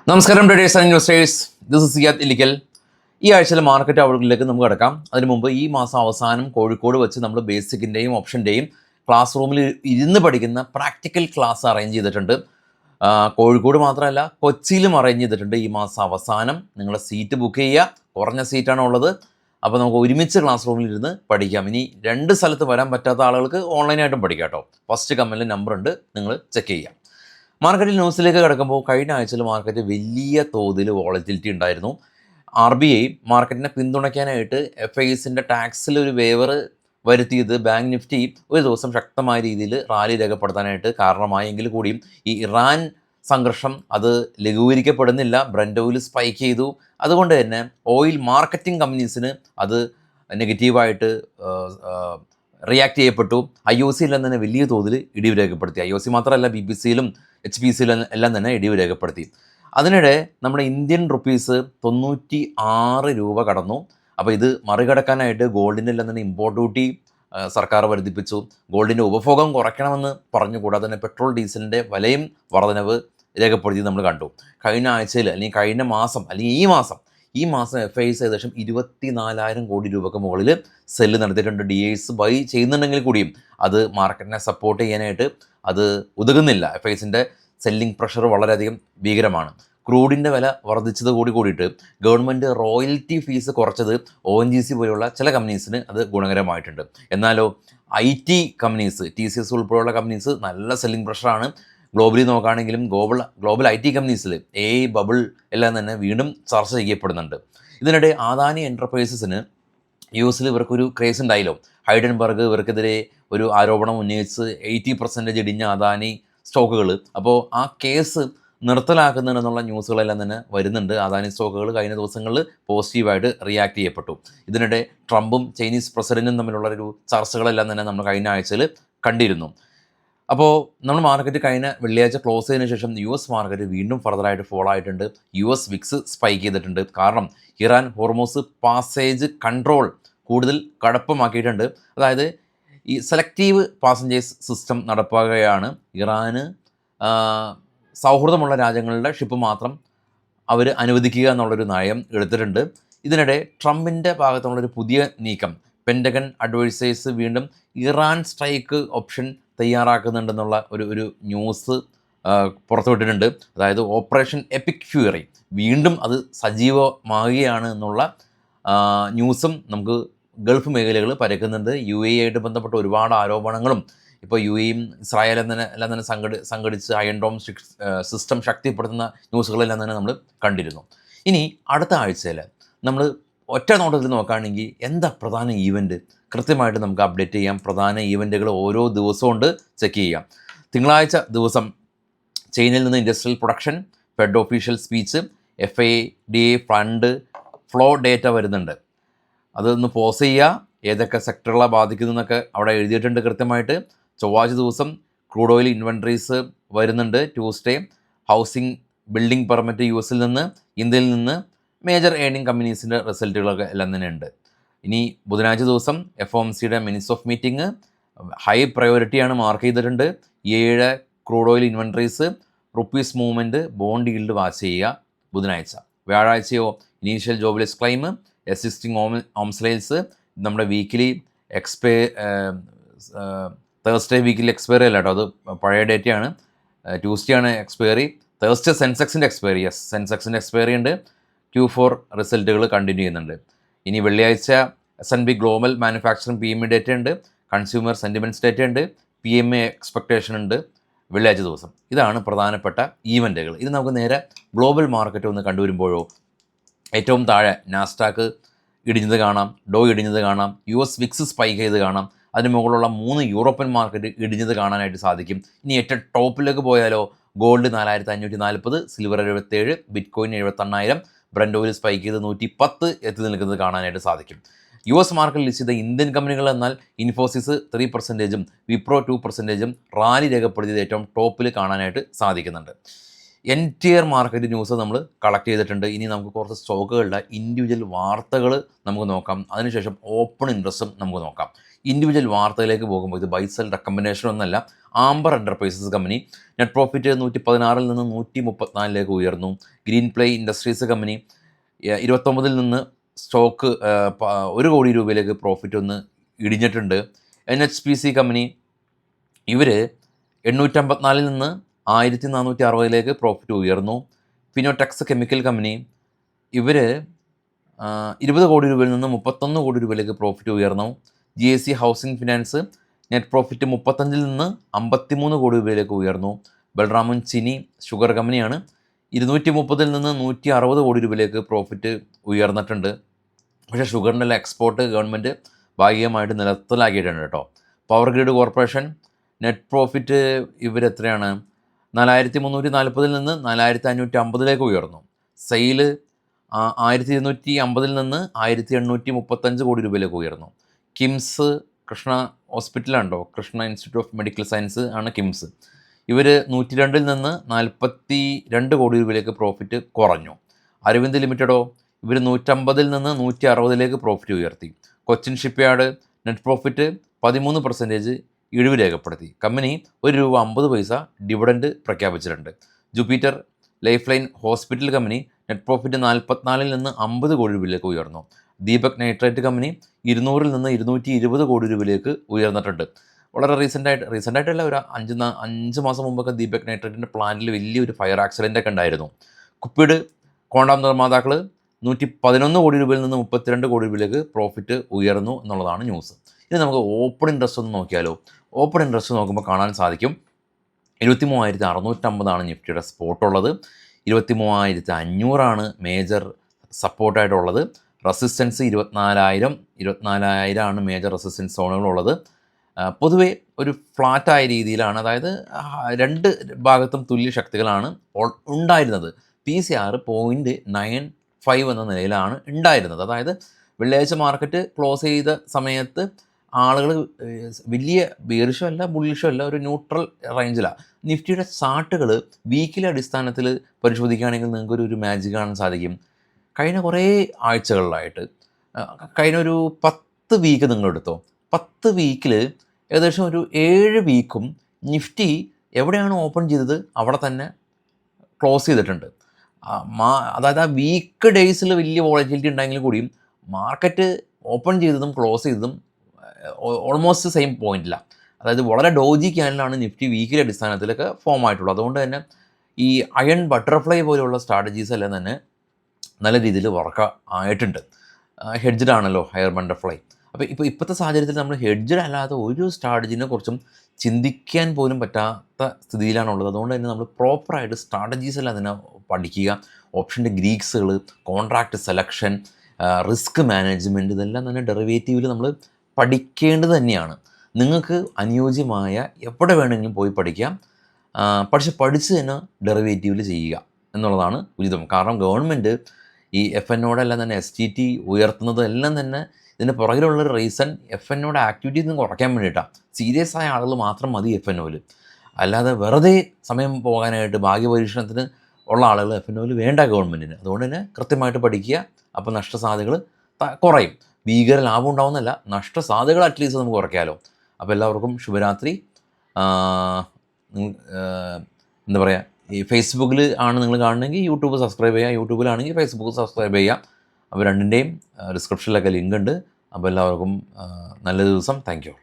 നമസ്കാരം traders and investors, this is Siyad Illikkal. ഈ ആഴ്ചയിലെ മാർക്കറ്റ് ഔട്ട്ലുക്കിലേക്ക് നമുക്ക് കിടക്കാം. അതിനു മുമ്പ് ഈ മാസം അവസാനം കോഴിക്കോട് വെച്ച് നമ്മൾ ബേസിക്കിൻ്റെയും ഓപ്ഷൻ്റെയും ക്ലാസ് റൂമിൽ ഇരുന്ന് പഠിക്കുന്ന പ്രാക്ടിക്കൽ ക്ലാസ് അറേഞ്ച് ചെയ്തിട്ടുണ്ട്. കോഴിക്കോട് മാത്രമല്ല, കൊച്ചിയിലും അറേഞ്ച് ചെയ്തിട്ടുണ്ട്. ഈ മാസം അവസാനം നിങ്ങളുടെ സീറ്റ് ബുക്ക് ചെയ്യുക. കുറഞ്ഞ സീറ്റാണ് ഉള്ളത്. അപ്പോൾ നമുക്ക് ഒരുമിച്ച് ക്ലാസ് റൂമിൽ ഇരുന്ന് പഠിക്കാം. ഇനി രണ്ട് സ്ഥലത്ത് വരാൻ പറ്റാത്ത ആളുകൾക്ക് ഓൺലൈനായിട്ടും പഠിക്കാം കേട്ടോ. ഫസ്റ്റ് കമൻറ്റിൽ നമ്പർ ഉണ്ട്, നിങ്ങൾ ചെക്ക് ചെയ്യാം. മാർക്കറ്റിൽ ന്യൂസിലേക്ക് കിടക്കുമ്പോൾ കഴിഞ്ഞ ആഴ്ചയിൽ മാർക്കറ്റ് വലിയ തോതിൽ വോളറ്റിലിറ്റി ഉണ്ടായിരുന്നു. RBI മാർക്കറ്റിനെ പിന്തുണയ്ക്കാനായിട്ട് FISൻ്റെ ടാക്സിൽ ഒരു വേവർ വരുത്തിയത് ബാങ്ക് നിഫ്റ്റി ഒരു ദിവസം ശക്തമായ രീതിയിൽ റാലി രേഖപ്പെടുത്താനായിട്ട് കാരണമായെങ്കിൽ കൂടിയും ഈ ഇറാൻ സംഘർഷം അത് ലഘൂകരിക്കപ്പെടുന്നില്ല. ബ്രന്റ് ഓയിൽ സ്പൈക്ക് ചെയ്തു. അതുകൊണ്ട് തന്നെ ഓയിൽ മാർക്കറ്റിംഗ് കമ്പനീസിന് അത് നെഗറ്റീവായിട്ട് റിയാക്ട് ചെയ്യപ്പെട്ടു. IOCയിൽ തന്നെ വലിയ തോതിൽ ഇടിവ് രേഖപ്പെടുത്തി. IOC മാത്രമല്ല, BPCയിലും HPCയിലും എല്ലാം തന്നെ ഇടിവ് രേഖപ്പെടുത്തി. അതിനിടെ നമ്മുടെ ഇന്ത്യൻ റുപ്പീസ് 96 രൂപ കടന്നു. അപ്പോൾ ഇത് മറികടക്കാനായിട്ട് ഗോൾഡിൻ്റെ എല്ലാം തന്നെ ഇമ്പോർട്ട് ഡ്യൂട്ടി സർക്കാർ വർദ്ധിപ്പിച്ചു. ഗോൾഡിൻ്റെ ഉപഭോഗം കുറയ്ക്കണമെന്ന് പറഞ്ഞു. കൂടാതെ തന്നെ പെട്രോൾ ഡീസലിൻ്റെ വിലയും വർധനവ് രേഖപ്പെടുത്തി നമ്മൾ കണ്ടു. കഴിഞ്ഞ ആഴ്ചയിൽ അല്ലെങ്കിൽ കഴിഞ്ഞ മാസം അല്ലെങ്കിൽ ഈ മാസം FIS ഏകദേശം 24,000 കോടി രൂപയ്ക്ക് മുകളിൽ സെല്ല് നടത്തിയിട്ടുണ്ട്. DIs ബൈ ചെയ്യുന്നുണ്ടെങ്കിൽ കൂടിയും അത് മാർക്കറ്റിനെ സപ്പോർട്ട് ചെയ്യാനായിട്ട് അത് ഉതകുന്നില്ല. FISൻ്റെ സെല്ലിംഗ് പ്രഷർ വളരെയധികം ഭീകരമാണ്. ക്രൂഡിൻ്റെ വില വർദ്ധിച്ചത് കൂടിയിട്ട് ഗവൺമെൻറ് റോയൽറ്റി ഫീസ് കുറച്ചത് ONGC പോലെയുള്ള ചില കമ്പനീസിന് അത് ഗുണകരമായിട്ടുണ്ട്. എന്നാലോ IT കമ്പനീസ്, TCS ഉൾപ്പെടെയുള്ള കമ്പനീസ് നല്ല സെല്ലിംഗ് പ്രഷറാണ്. ഗ്ലോബലി നോക്കുകയാണെങ്കിലും ഗ്ലോബൽ IT കമ്പനീസിൽ AI ബബിൾ എല്ലാം തന്നെ വീണ്ടും ചർച്ച ചെയ്യപ്പെടുന്നുണ്ട്. ഇതിനിടെ അദാനി എൻ്റർപ്രൈസസിന് US ഇവർക്കൊരു ക്രേസ് ഉണ്ടായല്ലോ. ഹൈഡൻബർഗ് ഇവർക്കെതിരെ ഒരു ആരോപണം ഉന്നയിച്ച് 80% ഇടിഞ്ഞ അദാനി സ്റ്റോക്കുകൾ. അപ്പോൾ ആ കേസ് നിർത്തലാക്കുന്നുണ്ടെന്നുള്ള ന്യൂസുകളെല്ലാം തന്നെ വരുന്നുണ്ട്. അദാനി സ്റ്റോക്കുകൾ കഴിഞ്ഞ ദിവസങ്ങളിൽ പോസിറ്റീവായിട്ട് റിയാക്ട് ചെയ്യപ്പെട്ടു. ഇതിനിടെ ട്രംപും ചൈനീസ് പ്രസിഡൻറ്റും തമ്മിലുള്ള ഒരു ചർച്ചകളെല്ലാം തന്നെ നമ്മൾ കഴിഞ്ഞ ആഴ്ചയിൽ കണ്ടിരുന്നു. അപ്പോൾ നമ്മൾ മാർക്കറ്റ് കഴിഞ്ഞ വെള്ളിയാഴ്ച ക്ലോസ് ചെയ്തതിന് ശേഷം US മാർക്കറ്റ് വീണ്ടും ഫർദറായിട്ട് ഫോളോ ആയിട്ടുണ്ട്. US VIX സ്പൈക്ക് ചെയ്തിട്ടുണ്ട്. കാരണം ഇറാൻ ഹോർമോസ് പാസേജ് കൺട്രോൾ കൂടുതൽ കടുപ്പമാക്കിയിട്ടുണ്ട്. അതായത് ഈ സെലക്റ്റീവ് പാസഞ്ചേഴ്സ് സിസ്റ്റം നടപ്പാക്കുകയാണ്. ഇറാന് സൗഹൃദമുള്ള രാജ്യങ്ങളുടെ ഷിപ്പ് മാത്രം അവർ അനുവദിക്കുക എന്നുള്ളൊരു നയം എടുത്തിട്ടുണ്ട്. ഇതിനിടെ ട്രംപിൻ്റെ ഭാഗത്തുള്ളൊരു പുതിയ നീക്കം, പെൻറ്റഗൺ അഡ്വൈസേഴ്സ് വീണ്ടും ഇറാൻ സ്ട്രൈക്ക് ഓപ്ഷൻ തയ്യാറാക്കുന്നുണ്ടെന്നുള്ള ഒരു ന്യൂസ് പുറത്തുവിട്ടിട്ടുണ്ട്. അതായത് ഓപ്പറേഷൻ എപ്പിക് ഫ്യൂറി വീണ്ടും അത് സജീവമാകുകയാണ് എന്നുള്ള ന്യൂസും നമുക്ക് ഗൾഫ് മേഖലകൾ പരക്കുന്നുണ്ട്. UAE ആയിട്ട് ബന്ധപ്പെട്ട ഒരുപാട് ആരോപണങ്ങളും ഇപ്പോൾ UAEയും ഇസ്രായേലും എല്ലാം തന്നെ സംഘടിച്ച് അയൺ ഡോം സിസ്റ്റം ശക്തിപ്പെടുത്തുന്ന ന്യൂസുകളെല്ലാം തന്നെ നമ്മൾ കണ്ടിരുന്നു. ഇനി അടുത്ത ആഴ്ചയിൽ നമ്മൾ ഒറ്റ നോട്ടത്തിൽ നോക്കുകയാണെങ്കിൽ എന്താ പ്രധാന ഈവൻറ്റ് കൃത്യമായിട്ട് നമുക്ക് അപ്ഡേറ്റ് ചെയ്യാം. പ്രധാന ഈവൻറ്റുകൾ ഓരോ ദിവസവും കൊണ്ട് ചെക്ക് ചെയ്യാം. തിങ്കളാഴ്ച ദിവസം ചൈനയിൽ നിന്ന് industrial production, fed official speech, FIDA fund flow data വരുന്നുണ്ട്. അതൊന്ന് പോസ് ചെയ്യുക. ഏതൊക്കെ സെക്ടറുകളെ ബാധിക്കുന്നതെന്നൊക്കെ അവിടെ എഴുതിയിട്ടുണ്ട് കൃത്യമായിട്ട്. ചൊവ്വാഴ്ച ദിവസം ക്രൂഡ് ഓയിൽ ഇൻവെൻട്രീസ് വരുന്നുണ്ട്. Tuesday housing building permit US നിന്ന്, ഇന്ത്യയിൽ നിന്ന് മേജർ ഏണിംഗ് കമ്പനീസിൻ്റെ റിസൾട്ടുകളൊക്കെ എല്ലാം തന്നെ ഉണ്ട്. ഇനി ബുധനാഴ്ച ദിവസം FOMCയുടെ മിനിറ്റ്സ് ഓഫ് മീറ്റിംഗ് ഹൈ പ്രയോറിറ്റിയാണ് മാർക്ക് ചെയ്തിട്ടുണ്ട്. 7 crude oil inventories, rupees movement, bond yield watch ചെയ്യുക ബുധനാഴ്ച. വ്യാഴാഴ്ചയോ initial jobless claim, existing home sales, നമ്മുടെ വീക്കിലി തേഴ്സ്ഡേ വീക്കിലി എക്സ്പയറി അല്ല കേട്ടോ, അത് പഴയ ഡേറ്റയാണ്. ട്യൂസ്ഡേ ആണ് എക്സ്പയറി. തേഴ്സ്ഡേ സെൻസെക്സിൻ്റെ എക്സ്പയറി, സെൻസെക്സിൻ്റെ എക്സ്പയറി ഉണ്ട്. Q4 റിസൾട്ടുകൾ കണ്ടിന്യൂ ചെയ്യുന്നുണ്ട്. ഇനി വെള്ളിയാഴ്ച S&P global manufacturing PMI data ഉണ്ട്. കൺസ്യൂമർ സെൻറ്റിമെൻറ്റ്സ് ഡേറ്റ ഉണ്ട്. PMI എക്സ്പെക്റ്റേഷൻ ഉണ്ട് വെള്ളിയാഴ്ച ദിവസം. ഇതാണ് പ്രധാനപ്പെട്ട ഈവൻറ്റുകൾ. ഇത് നമുക്ക് നേരെ ഗ്ലോബൽ മാർക്കറ്റ് ഒന്ന് കണ്ടുവരുമ്പോഴോ ഏറ്റവും താഴെ നാസ്ഡാക്ക് ഇടിഞ്ഞത് കാണാം, ഡോ ഇടിഞ്ഞത് കാണാം, US VIX സ്പൈക്ക് ചെയ്ത് കാണാം. അതിന് മുകളിലുള്ള 3 യൂറോപ്യൻ മാർക്കറ്റ് ഇടിഞ്ഞത് കാണാനായിട്ട് സാധിക്കും. ഇനി ഏറ്റവും ടോപ്പിലേക്ക് പോയാലോ gold 4,540, silver 77, bitcoin 78,000, Brent oil spike ചെയ്ത് 110 എത്തി നിൽക്കുന്നത് കാണാനായിട്ട് സാധിക്കും. US മാർക്കറ്റിൽ ലിസ്റ്റ് ചെയ്ത ഇന്ത്യൻ കമ്പനികൾ എന്നാൽ ഇൻഫോസിസ് 3%, വിപ്രോ 2% റാലി രേഖപ്പെടുത്തിയത് ഏറ്റവും ടോപ്പിൽ കാണാനായിട്ട് സാധിക്കുന്നുണ്ട്. എൻറ്റിയർ മാർക്കറ്റ് ന്യൂസ് നമ്മൾ കളക്ട് ചെയ്തിട്ടുണ്ട്. ഇനി നമുക്ക് കുറച്ച് സ്റ്റോക്കുകളുടെ ഇൻഡിവിജ്വൽ വാർത്തകൾ നമുക്ക് നോക്കാം. അതിനുശേഷം ഓപ്പൺ ഇൻട്രസ്റ്റും നമുക്ക് നോക്കാം. ഇൻഡിവിജ്വൽ വാർത്തയിലേക്ക് പോകുമ്പോൾ ഇത് ബൈസെൽ റെക്കമെൻഡേഷൻ ഒന്നല്ല. Amber enterprises company net profit 116 നിന്ന് 134 ഉയർന്നു. ഗ്രീൻ പ്ലേ ഇൻഡസ്ട്രീസ് കമ്പനി 29 നിന്ന് സ്റ്റോക്ക് 1 കോടി രൂപയിലേക്ക് പ്രോഫിറ്റ് ഒന്ന് ഇടിഞ്ഞിട്ടുണ്ട്. NHPC കമ്പനി ഇവർ 854 നിന്ന് 1460 പ്രോഫിറ്റ് ഉയർന്നു. ഫിനോടെക്സ് കെമിക്കൽ കമ്പനി ഇവർ 20 കോടി രൂപയിൽ നിന്ന് 31 കോടി രൂപയിലേക്ക് പ്രോഫിറ്റ് ഉയർന്നു. GIC housing finance net profit 35 നിന്ന് 53 കോടി രൂപയിലേക്ക് ഉയർന്നു. ബൽറാമൻ ചിനി ഷുഗർ കമ്പനിയാണ് 230 നിന്ന് 160 കോടി രൂപയിലേക്ക് പ്രോഫിറ്റ് ഉയർന്നിട്ടുണ്ട്. പക്ഷേ ഷുഗറിൻ്റെ എക്സ്പോർട്ട് ഗവൺമെൻറ് ഭാഗികമായിട്ട് നിലത്തിലാക്കിയിട്ടുണ്ട് കേട്ടോ. Power grid corporation net profit ഇവരെത്രയാണ് 4340 നിന്ന് 4550 ഉയർന്നു. സെയില് 1250 നിന്ന് 1835 കോടി രൂപയിലേക്ക് ഉയർന്നു. കിംസ് കൃഷ്ണ ഹോസ്പിറ്റലുണ്ടോ, Krishna institute of medical science ആണ് കിംസ്. ഇവർ 102 നിന്ന് 42 കോടി രൂപയിലേക്ക് പ്രോഫിറ്റ് കുറഞ്ഞു. അരവിന്ദ് ലിമിറ്റഡോ ഇവർ 150 നിന്ന് 160 പ്രോഫിറ്റ് ഉയർത്തി. കൊച്ചിൻ ഷിപ്പ്യാർഡ് നെറ്റ് പ്രോഫിറ്റ് 13% ഇടിവ് രേഖപ്പെടുത്തി. കമ്പനി ₹1.50 ഡിവിഡൻഡ് പ്രഖ്യാപിച്ചിട്ടുണ്ട്. Jupiter life line hospital company net profit 44 നിന്ന് 50 കോടി രൂപയിലേക്ക് ഉയർന്നു. ദീപക് നൈട്രേറ്റ് കമ്പനി 200 നിന്ന് 220 കോടി രൂപയിലേക്ക് ഉയർന്നിട്ടുണ്ട്. വളരെ റീസെൻ്റായിട്ടല്ല, ഒരു 5 മാസം മുമ്പൊക്കെ ദീപക് നൈട്രേറ്റിൻ്റെ പ്ലാന്റിൽ വലിയൊരു ഫയർ ആക്സിഡൻ്റ് ഒക്കെ ഉണ്ടായിരുന്നു. കുപ്പിഡ് കോണ്ടാം നിർമ്മാതാക്കൾ 111 കോടി രൂപയിൽ നിന്ന് 32 കോടി രൂപയിലേക്ക് പ്രോഫിറ്റ് ഉയർന്നു എന്നുള്ളതാണ് ന്യൂസ്. ഇനി നമുക്ക് ഓപ്പൺ ഇൻട്രസ്റ്റ് ഒന്ന് നോക്കിയാലോ. ഓപ്പൺ ഇൻട്രസ്റ്റ് നോക്കുമ്പോൾ കാണാൻ സാധിക്കും 23,650 നിഫ്റ്റിയുടെ സ്പോട്ടുള്ളത്. 23,500 മേജർ സപ്പോർട്ടായിട്ടുള്ളത്. റെസിസ്റ്റൻസ് 24,000 മേജർ റെസിസ്റ്റൻസ് സോണുകളുള്ളത്. പൊതുവേ ഒരു ഫ്ലാറ്റായ രീതിയിലാണ്, അതായത് രണ്ട് ഭാഗത്തും തുല്യ ശക്തികളാണ് ഉണ്ടായിരുന്നത്. PCR 0.95 എന്ന നിലയിലാണ് ഉണ്ടായിരുന്നത്. അതായത് വെള്ളിയാഴ്ച മാർക്കറ്റ് ക്ലോസ് ചെയ്ത സമയത്ത് ആളുകൾ വലിയ ബിയറിഷോ അല്ല ബുള്ളിഷോ അല്ല, ഒരു ന്യൂട്രൽ റേഞ്ചിലാണ്. നിഫ്റ്റിയുടെ ചാർട്ടുകൾ വീക്കിലി അടിസ്ഥാനത്തിൽ പരിശോധിക്കുകയാണെങ്കിൽ നിങ്ങൾക്കൊരു മാജിക് കാണാൻ സാധിക്കും. കഴിഞ്ഞ കുറേ ആഴ്ചകളിലായിട്ട്, കഴിഞ്ഞ ഒരു 10 വീക്ക് നിങ്ങളെടുത്തോ, 10 വീക്കിൽ ഏകദേശം ഒരു 7 വീക്കും നിഫ്റ്റി എവിടെയാണ് ഓപ്പൺ ചെയ്തത് അവിടെ തന്നെ ക്ലോസ് ചെയ്തിട്ടുണ്ട്. അതായത് ആ വീക്ക് ഡേയ്സിൽ വലിയ വോളറ്റിലിറ്റി ഉണ്ടെങ്കിൽ കൂടിയും മാർക്കറ്റ് ഓപ്പൺ ചെയ്തതും ക്ലോസ് ചെയ്തതും ഓൾമോസ്റ്റ് സെയിം പോയിന്റിലാണ്. അതായത് വളരെ ഡോജി ക്യാനിലാണ് നിഫ്റ്റി വീക്കിലി അടിസ്ഥാനത്തിലൊക്കെ ഫോം ആയിട്ടുള്ളത്. അതുകൊണ്ട് തന്നെ ഈ അയൺ ബട്ടർഫ്ലൈ പോലെയുള്ള സ്ട്രാറ്റജീസ് എല്ലാം തന്നെ നല്ല രീതിയിൽ വർക്ക് ആയിട്ടുണ്ട്. ഹെഡ്ജഡ് ആണല്ലോ ഹയർ ബട്ടർഫ്ലൈ. അപ്പോൾ ഇപ്പോഴത്തെ സാഹചര്യത്തിൽ നമ്മൾ ഹെഡ്ജഡ് അല്ലാത്ത ഒരു സ്ട്രാറ്റജിനെ കുറിച്ചും ചിന്തിക്കാൻ പോലും പറ്റാത്ത സ്ഥിതിയിലാണുള്ളത്. അതുകൊണ്ട് തന്നെ നമ്മൾ പ്രോപ്പറായിട്ട് സ്ട്രാറ്റജീസ് എല്ലാം തന്നെ പഠിക്കുക. ഓപ്ഷൻ്റെ ഗ്രീക്സുകൾ, കോൺട്രാക്റ്റ് സെലക്ഷൻ, റിസ്ക് മാനേജ്മെൻറ്റ്, ഇതെല്ലാം തന്നെ ഡെറിവേറ്റീവിൽ നമ്മൾ പഠിക്കേണ്ടത് തന്നെയാണ്. നിങ്ങൾക്ക് അനുയോജ്യമായ എവിടെ വേണമെങ്കിലും പോയി പഠിക്കാം. പക്ഷെ പഠിച്ച് തന്നെ ഡെറിവേറ്റീവിൽ ചെയ്യുക എന്നുള്ളതാണ് ഉചിതം. കാരണം ഗവൺമെൻറ് ഈ FNOടെല്ലാം തന്നെ STT ഉയർത്തുന്നത് എല്ലാം തന്നെ ഇതിൻ്റെ പുറകിലുള്ളൊരു റീസൺ FNOയുടെ ആക്ടിവിറ്റീസ് നിന്ന് കുറയ്ക്കാൻ വേണ്ടിയിട്ടാണ്. സീരിയസ് ആയ ആളുകൾ മാത്രം മതി FNOയിൽ. അല്ലാതെ വെറുതെ സമയം പോകാനായിട്ട് ഭാഗ്യപരീക്ഷണത്തിന് ഉള്ള ആളുകൾ FNOയിൽ വേണ്ട ഗവൺമെൻറ്റിന്. അതുകൊണ്ട് തന്നെ കൃത്യമായിട്ട് പഠിക്കുക. അപ്പോൾ നഷ്ടസാധ്യതകൾ കുറയും. ഭീകര ലാഭം ഉണ്ടാവുന്നല്ല, നഷ്ടസാധ്യതകൾ അറ്റ്ലീസ്റ്റ് നമുക്ക് കുറയ്ക്കാമല്ലോ. അപ്പോൾ എല്ലാവർക്കും ശുഭരാത്രി. എന്താ പറയുക, ഈ ഫേസ്ബുക്കിൽ ആണ് നിങ്ങൾ കാണണമെങ്കിൽ യൂട്യൂബ് സബ്സ്ക്രൈബ് ചെയ്യുക, യൂട്യൂബിലാണെങ്കിൽ ഫേസ്ബുക്ക് സബ്സ്ക്രൈബ് ചെയ്യുക. അപ്പോൾ രണ്ടിൻ്റെയും ഡിസ്ക്രിപ്ഷനിലൊക്കെ ലിങ്ക് ഉണ്ട്. അപ്പോൾ എല്ലാവർക്കും നല്ല ദിവസം. Thank you.